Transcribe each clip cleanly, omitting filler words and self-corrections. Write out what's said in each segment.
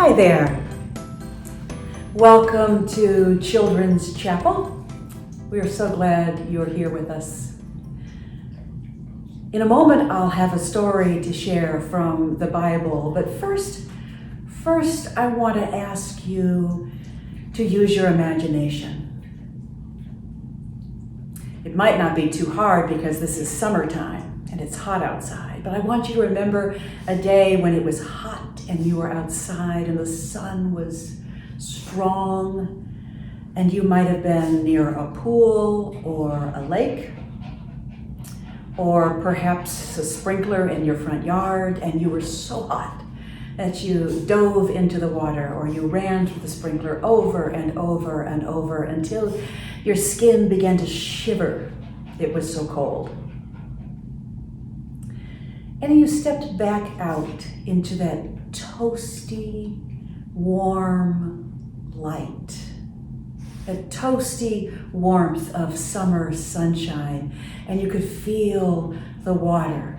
Hi there. Welcome to Children's Chapel. We are so glad you're here with us. In a moment, I'll have a story to share from the Bible, but first, I want to ask you to use your imagination. It might not be too hard because this is summertime and it's hot outside, but I want you to remember a day when it was hot and you were outside and the sun was strong, and you might have been near a pool or a lake, or perhaps a sprinkler in your front yard, and you were so hot that you dove into the water, or you ran through the sprinkler over and over and over until your skin began to shiver. It was so cold. And then you stepped back out into that toasty, warm light, a toasty warmth of summer sunshine, and you could feel the water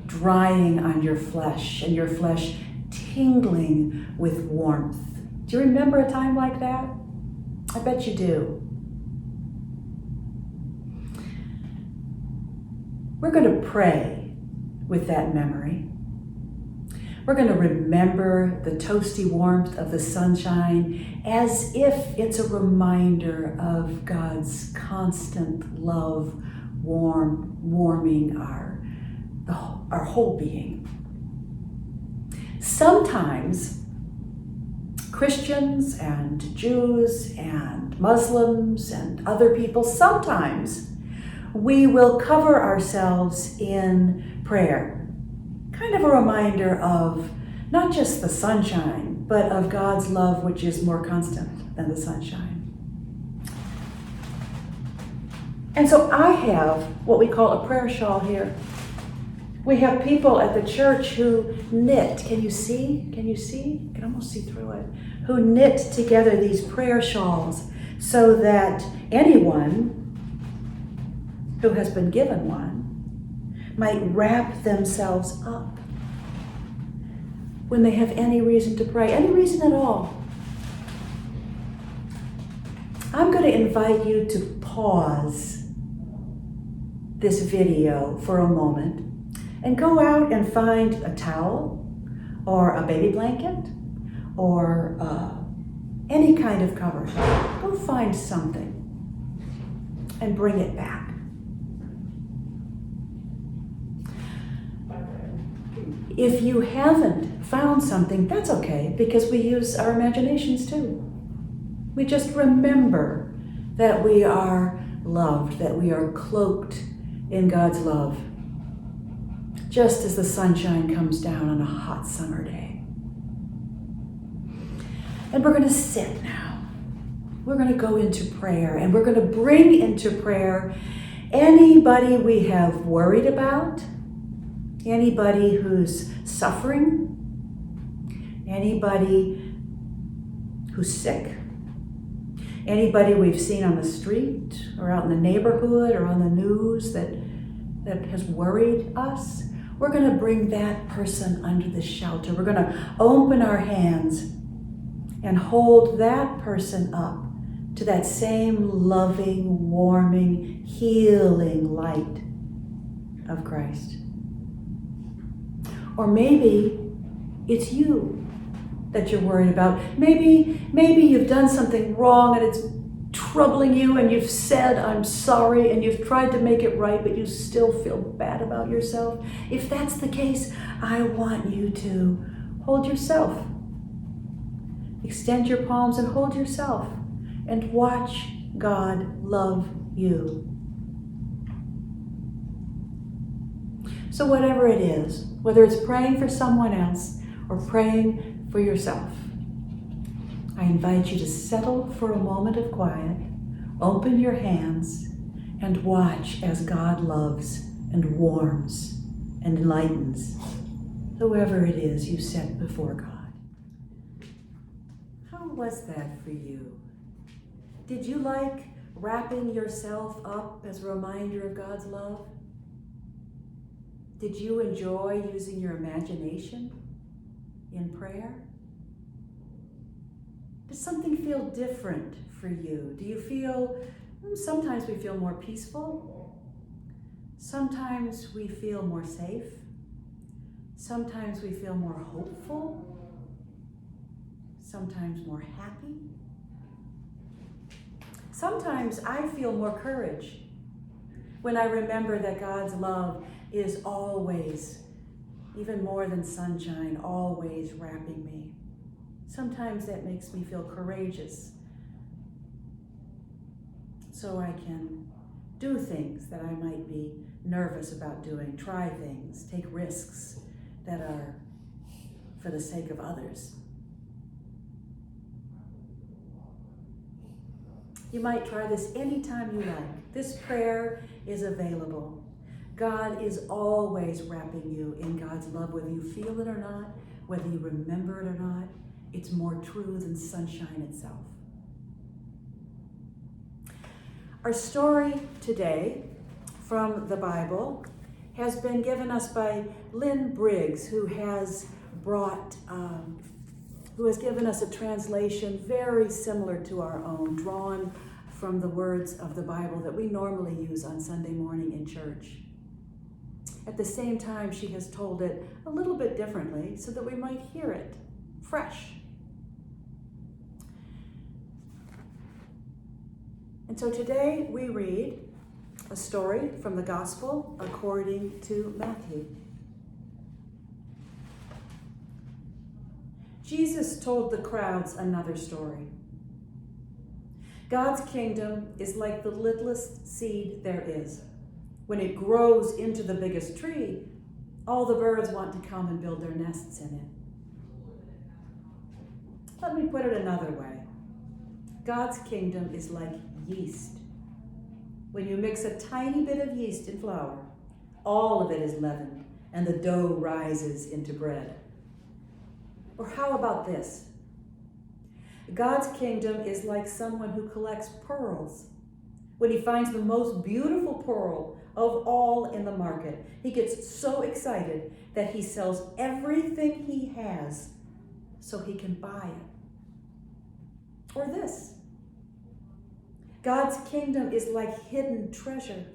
drying on your flesh and your flesh tingling with warmth. Do you remember a time like that? I bet you do. We're going to pray with that memory. We're going to remember the toasty warmth of the sunshine as if it's a reminder of God's constant love, warming our whole being. Sometimes Christians and Jews and Muslims and other people, sometimes we will cover ourselves in prayer. Kind of a reminder of not just the sunshine, but of God's love, which is more constant than the sunshine. And so I have what we call a prayer shawl here. We have people at the church who knit. Can you see? Can you see? I can almost see through it. Who knit together these prayer shawls so that anyone who has been given one might wrap themselves up when they have any reason to pray, any reason at all. I'm going to invite you to pause this video for a moment and go out and find a towel or a baby blanket or any kind of cover. Go find something and bring it back. If you haven't found something, that's okay, because we use our imaginations too. We just remember that we are loved, that we are cloaked in God's love, just as the sunshine comes down on a hot summer day. And we're going to sit now. We're going to go into prayer, and we're going to bring into prayer anybody we have worried about, anybody who's suffering, anybody who's sick, anybody we've seen on the street or out in the neighborhood or on the news that has worried us. We're going to bring that person under the shelter. We're going to open our hands and hold that person up to that same loving, warming, healing light of Christ. Or maybe it's you that you're worried about. Maybe you've done something wrong and it's troubling you, and you've said, "I'm sorry," and you've tried to make it right, but you still feel bad about yourself. If that's the case, I want you to hold yourself. Extend your palms and hold yourself and watch God love you. So whatever it is, whether it's praying for someone else or praying for yourself, I invite you to settle for a moment of quiet, open your hands, and watch as God loves and warms and enlightens whoever it is you set before God. How was that for you? Did you like wrapping yourself up as a reminder of God's love? Did you enjoy using your imagination in prayer? Does something feel different for you? Do you feel, sometimes we feel more peaceful. Sometimes we feel more safe. Sometimes we feel more hopeful. Sometimes more happy. Sometimes I feel more courage when I remember that God's love is always, even more than sunshine, always wrapping me. Sometimes that makes me feel courageous, so I can do things that I might be nervous about doing, try things, take risks that are for the sake of others. You might try this anytime you like. This prayer is available. God is always wrapping you in God's love, whether you feel it or not, whether you remember it or not. It's more true than sunshine itself. Our story today from the Bible has been given us by Lynn Briggs, who has given us a translation very similar to our own, drawn from the words of the Bible that we normally use on Sunday morning in church. At the same time, she has told it a little bit differently so that we might hear it fresh. And so today we read a story from the Gospel according to Matthew. Jesus told the crowds another story. God's kingdom is like the littlest seed there is. When it grows into the biggest tree, all the birds want to come and build their nests in it. Let me put it another way. God's kingdom is like yeast. When you mix a tiny bit of yeast in flour, all of it is leavened, and the dough rises into bread. Or how about this? God's kingdom is like someone who collects pearls. When he finds the most beautiful pearl of all in the market, he gets so excited that he sells everything he has so he can buy it. Or this. God's kingdom is like hidden treasure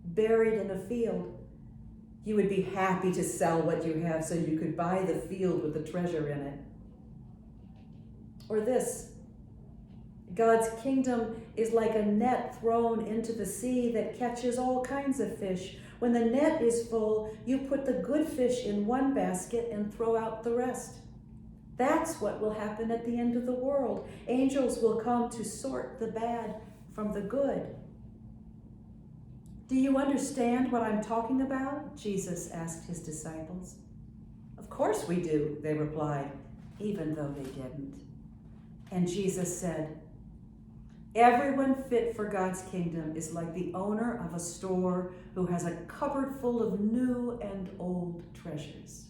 buried in a field. You would be happy to sell what you have so you could buy the field with the treasure in it. Or this. God's kingdom is like a net thrown into the sea that catches all kinds of fish. When the net is full, you put the good fish in one basket and throw out the rest. That's what will happen at the end of the world. Angels will come to sort the bad from the good. Do you understand what I'm talking about? Jesus asked his disciples. Of course we do, they replied, even though they didn't. And Jesus said, everyone fit for God's kingdom is like the owner of a store who has a cupboard full of new and old treasures.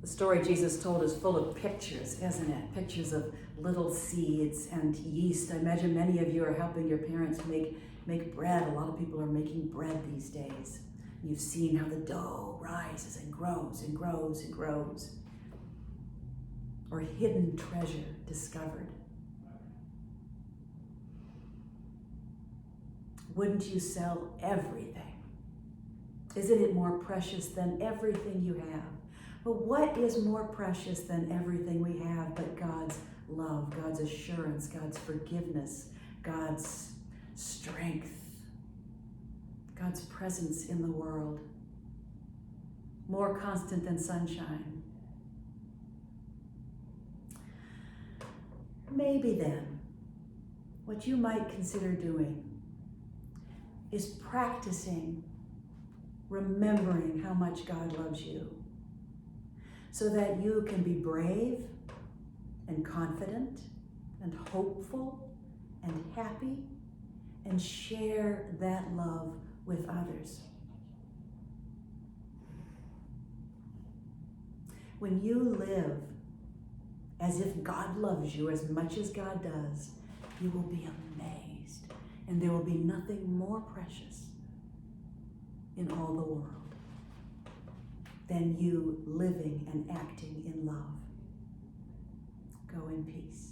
The story Jesus told is full of pictures, isn't it? Pictures of little seeds and yeast. I imagine many of you are helping your parents make bread. A lot of people are making bread these days. You've seen how the dough rises and grows and grows and grows. Or hidden treasure discovered. Wouldn't you sell everything? Isn't it more precious than everything you have? But what is more precious than everything we have but God's love, God's assurance, God's forgiveness, God's strength, God's presence in the world? More constant than sunshine. Maybe then, what you might consider doing is practicing remembering how much God loves you, so that you can be brave and confident and hopeful and happy and share that love with others. When you live as if God loves you as much as God does, you will be amazed, and there will be nothing more precious in all the world than you living and acting in love. Go in peace.